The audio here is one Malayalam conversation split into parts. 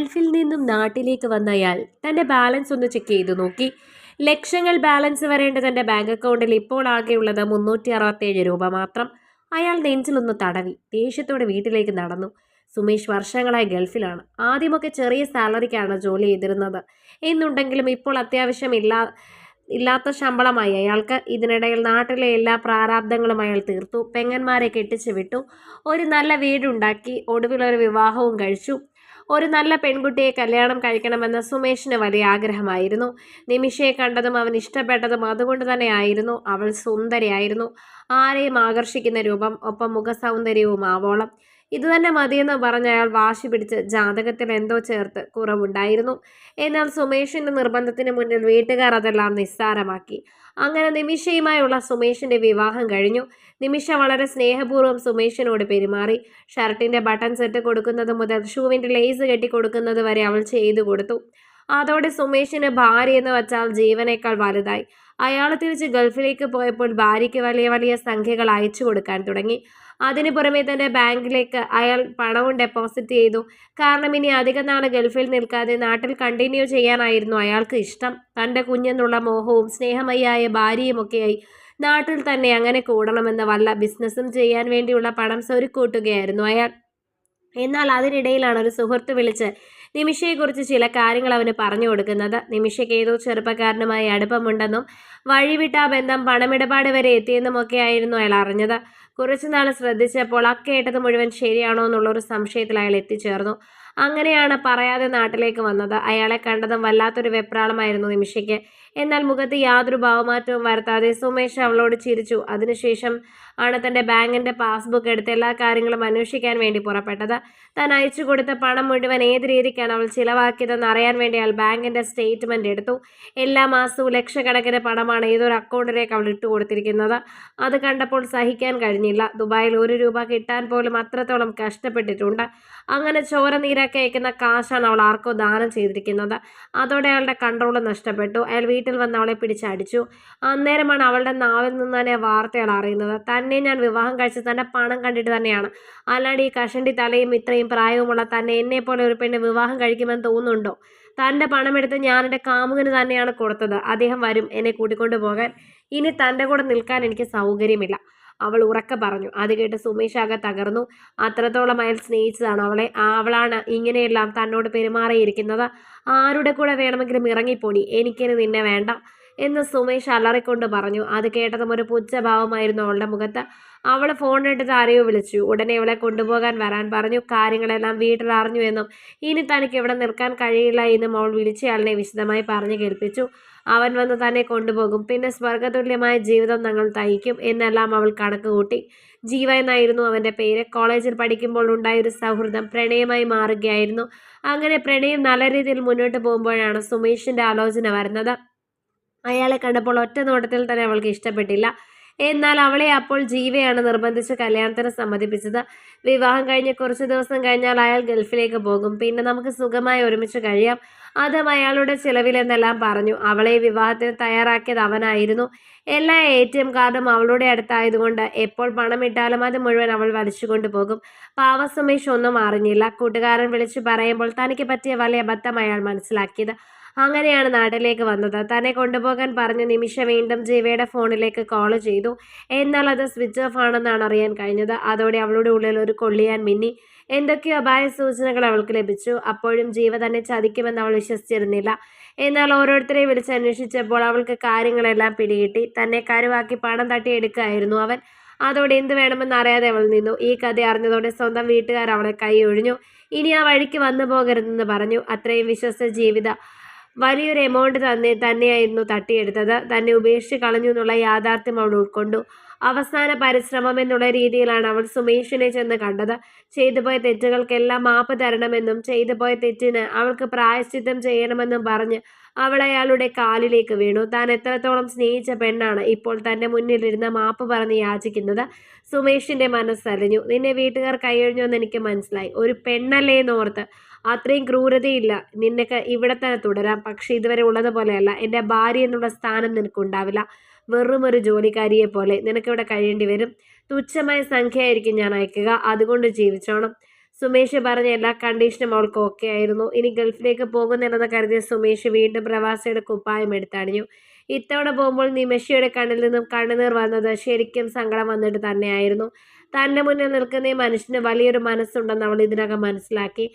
ഗൾഫിൽ നിന്നും നാട്ടിലേക്ക് വന്ന അയാൾ തന്റെ ബാലൻസ് ഒന്ന് ചെക്ക് ചെയ്തു നോക്കി. ലക്ഷങ്ങൾ ബാലൻസ് വരേണ്ട തന്റെ ബാങ്ക് അക്കൗണ്ടിൽ ഇപ്പോൾ ആകെയുള്ളത് 367 രൂപ മാത്രം. അയാൾ നെഞ്ചിലൊന്ന് തടവി ദേഷ്യത്തോടെ വീട്ടിലേക്ക് നടന്നു. സുമേഷ് വർഷങ്ങളായി ഗൾഫിലാണ്. ആദ്യമൊക്കെ ചെറിയ സാലറിക്കാണ് ജോലി ചെയ്തിരുന്നത്. എന്നുണ്ടെങ്കിലും ഇപ്പോൾ അത്യാവശ്യം ഇല്ലാത്ത ശമ്പളമായി അയാൾക്ക്. ഇതിനിടയിൽ നാട്ടിലെ എല്ലാ പ്രാരാബ്ദങ്ങളും അയാൾ തീർത്തു. പെങ്ങന്മാരെ കെട്ടിച്ചു വിട്ടു. ഒരു നല്ല വീടുണ്ടാക്കി. ഒടുവിൽ ഒരു വിവാഹവും കഴിച്ചു. ഒരു നല്ല പെൺകുട്ടിയെ കല്യാണം കഴിക്കണമെന്ന് സുമേഷിന് വലിയ ആഗ്രഹമായിരുന്നു. നിമിഷയെ കണ്ടതും അവൻ ഇഷ്ടപ്പെട്ടതും അതുകൊണ്ട് തന്നെ ആയിരുന്നു. അവൾ സുന്ദരിയായിരുന്നു. ആരെയും ആകർഷിക്കുന്ന രൂപം, ഒപ്പം മുഖസൗന്ദര്യവും ആവോളം. ഇതുതന്നെ മതിയെന്ന് പറഞ്ഞ അയാൾ വാശി പിടിച്ച് ജാതകത്തിൽ എന്തോ ചേർത്ത് കുറവുണ്ടായിരുന്നു. എന്നാൽ സുമേഷിന്റെ നിർബന്ധത്തിന് മുന്നിൽ വീട്ടുകാർ അതെല്ലാം നിസ്സാരമാക്കി. അങ്ങനെ നിമിഷയുമായുള്ള സുമേഷിന്റെ വിവാഹം കഴിഞ്ഞു. നിമിഷ വളരെ സ്നേഹപൂർവ്വം സുമേഷിനോട് പെരുമാറി. ഷർട്ടിന്റെ ബട്ടൺ സെറ്റ് കൊടുക്കുന്നത് മുതൽ ഷൂവിന്റെ ലേസ് കെട്ടി കൊടുക്കുന്നത് വരെ അവൾ ചെയ്തു കൊടുത്തു. അതോടെ സുമേഷിന് ഭാര്യ എന്ന് വച്ചാൽ ജീവനേക്കാൾ വലുതായി. അയാൾ തിരിച്ച് ഗൾഫിലേക്ക് പോയപ്പോൾ ഭാര്യയ്ക്ക് വലിയ വലിയ സംഖ്യകൾ അയച്ചു കൊടുക്കാൻ തുടങ്ങി. അതിനു പുറമെ തന്നെ ബാങ്കിലേക്ക് അയാൾ പണവും ഡെപ്പോസിറ്റ് ചെയ്തു. കാരണം ഇനി അധിക നാൾ ഗൾഫിൽ നിൽക്കാതെ നാട്ടിൽ കണ്ടിന്യൂ ചെയ്യാനായിരുന്നു അയാൾക്ക് ഇഷ്ടം. തൻ്റെ കുഞ്ഞെന്നുള്ള മോഹവും സ്നേഹമയ്യായ ഭാര്യയുമൊക്കെയായി നാട്ടിൽ തന്നെ അങ്ങനെ കൂടണമെന്ന് വല്ല ബിസിനസ്സും ചെയ്യാൻ വേണ്ടിയുള്ള പണം സ്വരുക്കൂട്ടുകയായിരുന്നു അയാൾ. എന്നാൽ അതിനിടയിലാണ് ഒരു സുഹൃത്ത് വിളിച്ച് നിമിഷയെക്കുറിച്ച് ചില കാര്യങ്ങൾ അവന് പറഞ്ഞു കൊടുക്കുന്നത്. നിമിഷയ്ക്ക് ഏതോ ചെറുപ്പക്കാരനുമായി അടുപ്പമുണ്ടെന്നും വഴിവിട്ട ആ ബന്ധം പണമിടപാട് വരെ എത്തിയെന്നുമൊക്കെ ആയിരുന്നു അയാൾ അറിഞ്ഞത്. കുറച്ചുനാൾ ശ്രദ്ധിച്ചപ്പോൾ അക്കേട്ടത് മുഴുവൻ ശരിയാണോ എന്നുള്ളൊരു സംശയത്തിൽ അയാൾ എത്തിച്ചേർന്നു. അങ്ങനെയാണ് പറയാതെ നാട്ടിലേക്ക് വന്നത്. അയാളെ കണ്ടതും വല്ലാത്തൊരു വെപ്രാളമായിരുന്നു നിമിഷയ്ക്ക്. എന്നാൽ മുഖത്ത് യാതൊരു ഭാവമാറ്റവും വരുത്താതെ സുമേഷ് അവളോട് ചിരിച്ചു. അതിനുശേഷം ആണ് തൻ്റെ ബാങ്കിൻ്റെ പാസ്ബുക്ക് എടുത്ത് എല്ലാ കാര്യങ്ങളും അന്വേഷിക്കാൻ വേണ്ടി പുറപ്പെട്ടത്. താൻ അയച്ചു കൊടുത്ത പണം മുഴുവൻ ഏത് രീതിക്കാണ് അവൾ ചിലവാക്കിയതെന്ന് അറിയാൻ വേണ്ടി അയാൾ ബാങ്കിൻ്റെ സ്റ്റേറ്റ്മെൻറ്റ് എടുത്തു. എല്ലാ മാസവും ലക്ഷക്കണക്കിന് പണമാണ് ഏതൊരു അക്കൗണ്ടിലേക്ക് അവൾ ഇട്ട് കൊടുത്തിരിക്കുന്നത്. അത് കണ്ടപ്പോൾ സഹിക്കാൻ കഴിഞ്ഞില്ല. ദുബായിൽ 1 രൂപ കിട്ടാൻ പോലും അത്രത്തോളം കഷ്ടപ്പെട്ടിട്ടുണ്ട്. അങ്ങനെ ചോര നീരാക്കി അയക്കുന്ന കാശാണ് അവൾ ആർക്കോ ദാനം ചെയ്തിരിക്കുന്നത്. അതോടെ അയാളുടെ കൺട്രോൾ നഷ്ടപ്പെട്ടു. അയാൾ വീട്ടിൽ വന്ന് അവളെ പിടിച്ചടിച്ചു. അന്നേരമാണ് അവളുടെ നാവിൽ നിന്ന് തന്നെ വാർത്തകൾ അറിയുന്നത്. തന്നെ ഞാൻ വിവാഹം കഴിച്ച് തൻ്റെ പണം കണ്ടിട്ട് തന്നെയാണ്. അല്ലാണ്ട് ഈ കഷണ്ടി തലയും ഇത്രയും പ്രായവുമുള്ള തന്നെ എന്നെപ്പോലെ ഒരു പെണ്ണ് വിവാഹം കഴിക്കുമെന്ന് തോന്നുന്നുണ്ടോ? തൻ്റെ പണമെടുത്ത് ഞാൻ എൻ്റെ കാമുകന് തന്നെയാണ് കൊടുത്തത്. അദ്ദേഹം വരും എന്നെ കൂട്ടിക്കൊണ്ടു പോകാൻ. ഇനി തൻ്റെ കൂടെ നിൽക്കാൻ എനിക്ക് സൗകര്യമില്ല, അവൾ ഉറക്കെ പറഞ്ഞു. അത് കേട്ട് സുമേഷ് ആകെ തകർന്നു. അത്രത്തോളം അയാൾ സ്നേഹിച്ചതാണ് അവളെ. അവളാണ് ഇങ്ങനെയെല്ലാം തന്നോട് പെരുമാറിയിരിക്കുന്നത്. ആരുടെ കൂടെ വേണമെങ്കിലും ഇറങ്ങിപ്പോടി, എനിക്കിനി നിന്നെ വേണ്ട എന്ന് സുമേഷ് അലറിക്കൊണ്ട് പറഞ്ഞു. അത് കേട്ടതും ഒരു പുച്ഛഭാവമായിരുന്നു അവളുടെ മുഖത്ത്. അവൾ ഫോൺ എടുത്ത് ആരെയോ വിളിച്ചു. ഉടനെ അവളെ കൊണ്ടുപോകാൻ വരാൻ പറഞ്ഞു. കാര്യങ്ങളെല്ലാം വീട്ടിൽ അറിഞ്ഞു എന്നും ഇനി തനിക്ക് ഇവിടെ നിൽക്കാൻ കഴിയില്ല എന്നും അവൾ വിളിച്ചയാളിനെ വിശദമായി പറഞ്ഞു കേൾപ്പിച്ചു. അവൻ വന്ന് തന്നെ കൊണ്ടുപോകും, പിന്നെ സ്വർഗതുല്യമായ ജീവിതം ഞങ്ങൾ തയ്ക്കും എന്നെല്ലാം അവൾ കണക്ക് കൂട്ടി. ജീവ എന്നായിരുന്നു അവൻ്റെ പേര്. കോളേജിൽ പഠിക്കുമ്പോൾ ഉണ്ടായൊരു സൗഹൃദം പ്രണയമായി മാറുകയായിരുന്നു. അങ്ങനെ പ്രണയം നല്ല രീതിയിൽ മുന്നോട്ട് പോകുമ്പോഴാണ് സുമേഷിൻ്റെ ആലോചന വരുന്നത്. അയാളെ കണ്ടപ്പോൾ ഒറ്റ നോട്ടത്തിൽ തന്നെ അവൾക്ക് ഇഷ്ടപ്പെട്ടില്ല. എന്നാൽ അവളെ അപ്പോൾ ജീവയാണ് നിർബന്ധിച്ച് കല്യാണത്തിന് സമ്മതിപ്പിച്ചത്. വിവാഹം കഴിഞ്ഞ് കുറച്ച് ദിവസം കഴിഞ്ഞാൽ അയാൾ ഗൾഫിലേക്ക് പോകും. പിന്നെ നമുക്ക് സുഖമായി ഒരുമിച്ച് കഴിയാം, അതും അയാളുടെ ചിലവിലെന്നെല്ലാം പറഞ്ഞു. അവളെ വിവാഹത്തിന് തയ്യാറാക്കിയത് അവനായിരുന്നു. എല്ലാ ATM കാർഡും അവളുടെ അടുത്തായതുകൊണ്ട് എപ്പോൾ പണം ഇട്ടാലും അത് മുഴുവൻ അവൾ വലിച്ചുകൊണ്ട് പോകും. പാവ സുമേഷ് ഒന്നും അറിഞ്ഞില്ല. കൂട്ടുകാരൻ വിളിച്ചു പറയുമ്പോൾ തനിക്ക് പറ്റിയ വലിയ അബദ്ധം അയാൾ മനസ്സിലാക്കിയത്. അങ്ങനെയാണ് നാട്ടിലേക്ക് വന്നത്. തന്നെ കൊണ്ടുപോകാൻ പറഞ്ഞ് നിമിഷ വീണ്ടും ജീവയുടെ ഫോണിലേക്ക് കോൾ ചെയ്തു. എന്നാൽ അത് സ്വിച്ച് ഓഫ് ആണെന്നാണ് അറിയാൻ കഴിഞ്ഞത്. അതോടെ അവളുടെ ഉള്ളിൽ ഒരു കൊള്ളിയാൻ മിന്നി. എന്തൊക്കെയോ അപായ സൂചനകൾ അവൾക്ക് ലഭിച്ചു. അപ്പോഴും ജീവ തന്നെ ചതിക്കുമെന്ന് അവൾ വിശ്വസിച്ചിരുന്നില്ല. എന്നാൽ ഓരോരുത്തരെ വിളിച്ച് അന്വേഷിച്ചപ്പോൾ അവൾക്ക് കാര്യങ്ങളെല്ലാം പിടികിട്ടി. തന്നെ കരുവാക്കി പണം തട്ടിയെടുക്കുകയായിരുന്നു അവൻ. അതോടെ എന്ത് വേണമെന്ന് അറിയാതെ അവൾ നിന്നു. ഈ കഥ അറിഞ്ഞതോടെ സ്വന്തം വീട്ടുകാർ അവളെ കൈ ഒഴിഞ്ഞു. ഇനി ആ വഴിക്ക് വന്നു പോകരുതെന്ന് പറഞ്ഞു. അത്രയും വിശ്വസിച്ച ജീവിത വലിയൊരു എമൗണ്ട് തന്നെയായിരുന്നു തട്ടിയെടുത്തത്. തന്നെ ഉപേക്ഷിച്ച് കളഞ്ഞു എന്നുള്ള യാഥാർത്ഥ്യം അവൾ ഉൾക്കൊണ്ടു. അവസാന പരിശ്രമം എന്നുള്ള രീതിയിലാണ് അവൾ സുമേഷിനെ ചെന്ന് കണ്ടത്. ചെയ്തുപോയ തെറ്റുകൾക്കെല്ലാം മാപ്പ് തരണമെന്നും ചെയ്തുപോയ തെറ്റിന് അവൾക്ക് പ്രായശ്ചിത്തം ചെയ്യണമെന്നും പറഞ്ഞ് അവൾ അയാളുടെ കാലിലേക്ക് വീണു. താൻ എത്രത്തോളം സ്നേഹിച്ച പെണ്ണാണ് ഇപ്പോൾ തൻ്റെ മുന്നിലിരുന്ന് മാപ്പ് പറഞ്ഞ് യാചിക്കുന്നത്. സുമേഷിൻ്റെ മനസ്സലിഞ്ഞു. നിന്നെ വീട്ടുകാർ കൈയൊഴിഞ്ഞു എന്ന് എനിക്ക് മനസ്സിലായി. ഒരു പെണ്ണല്ലേ എന്നോർത്ത് അത്രയും ക്രൂരതയില്ല. നിനക്ക് ഇവിടെ തന്നെ തുടരാം. പക്ഷെ ഇതുവരെ ഉള്ളതുപോലെയല്ല. എൻ്റെ ഭാര്യ എന്നുള്ള സ്ഥാനം നിനക്കുണ്ടാവില്ല. വെറും ഒരു ജോലിക്കാരിയെ പോലെ നിനക്കിവിടെ കഴിയേണ്ടി വരും. തുച്ഛമായ സംഖ്യയായിരിക്കും ഞാൻ അയക്കുക, അതുകൊണ്ട് ജീവിച്ചോണം. സുമേഷ് പറഞ്ഞ എല്ലാ കണ്ടീഷനും അവൾക്ക് ഓക്കെ ആയിരുന്നു. ഇനി ഗൾഫിലേക്ക് പോകുന്നില്ലെന്ന് കരുതിയ സുമേഷ് വീണ്ടും പ്രവാസിയുടെ കുപ്പായം എടുത്തണിഞ്ഞു. ഇത്തവണ പോകുമ്പോൾ നിമിഷയുടെ കണ്ണിൽ നിന്നും കണ്ണുനീർ വന്നത് ശരിക്കും സങ്കടം വന്നിട്ട് തന്നെയായിരുന്നു. തൻ്റെ മുന്നിൽ നിൽക്കുന്ന ഈ മനുഷ്യന് വലിയൊരു മനസ്സുണ്ടെന്ന് അവൾ ഇതിനകം മനസ്സിലാക്കി.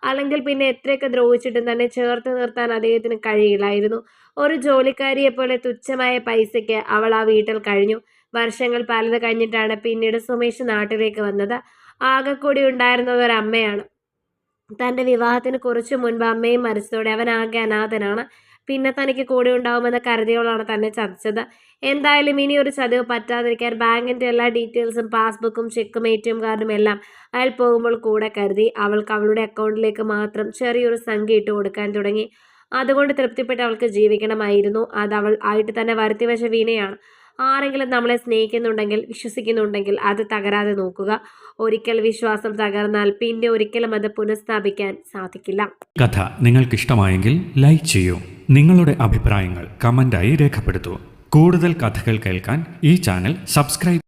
അല്ലെങ്കിൽ പിന്നെ എത്രയൊക്കെ ദ്രോഹിച്ചിട്ടും തന്നെ ചേർത്ത് നിർത്താൻ അദ്ദേഹത്തിന് കഴിയില്ലായിരുന്നു. ഒരു ജോലിക്കാരിയെപ്പോലെ തുച്ഛമായ പൈസയ്ക്ക് അവൾ ആ വീട്ടിൽ കഴിഞ്ഞു. വർഷങ്ങൾ പലത് കഴിഞ്ഞിട്ടാണ് പിന്നീട് സുമേഷ് നാട്ടിലേക്ക് വന്നത്. ആകെക്കൂടി ഉണ്ടായിരുന്നത് ഒരമ്മയാണ്. തൻ്റെ വിവാഹത്തിന് കുറച്ചു മുൻപ് അമ്മയും മരിച്ചതോടെ അവൻ ആകെ അനാഥനാണ്. പിന്നെ തനിക്ക് കൂടെ ഉണ്ടാവുമെന്ന് കരുതിയവളാണ് തന്നെ ചതിച്ചത്. എന്തായാലും ഇനി ഒരു ചതിവ് പറ്റാതിരിക്കാൻ ബാങ്കിൻ്റെ എല്ലാ ഡീറ്റെയിൽസും പാസ്ബുക്കും ചെക്കും ATM കാർഡും എല്ലാം അയാൾ പോകുമ്പോൾ കൂടെ കരുതി. അവൾക്ക് അവളുടെ അക്കൗണ്ടിലേക്ക് മാത്രം ചെറിയൊരു സംഖ്യ ഇട്ട് കൊടുക്കാൻ തുടങ്ങി. അതുകൊണ്ട് തൃപ്തിപ്പെട്ട് അവൾക്ക് ജീവിക്കണമായിരുന്നു. അത് അവൾ ആയിട്ട് തന്നെ വരുത്തി വെച്ച വീണയാണ്. ആരെങ്കിലും നമ്മളെ സ്നേഹിക്കുന്നുണ്ടെങ്കിൽ, വിശ്വസിക്കുന്നുണ്ടെങ്കിൽ അത് തകരാതെ നോക്കുക. ഒരിക്കൽ വിശ്വാസം തകർന്നാൽ പിന്നെ ഒരിക്കലും അത് പുനഃസ്ഥാപിക്കാൻ സാധിക്കില്ല. കഥ നിങ്ങൾക്ക് ഇഷ്ടമായെങ്കിൽ ലൈക്ക് ചെയ്യൂ. നിങ്ങളുടെ അഭിപ്രായങ്ങൾ കമന്റായി രേഖപ്പെടുത്തൂ. കൂടുതൽ കഥകൾ കേൾക്കാൻ ഈ ചാനൽ സബ്സ്ക്രൈബ്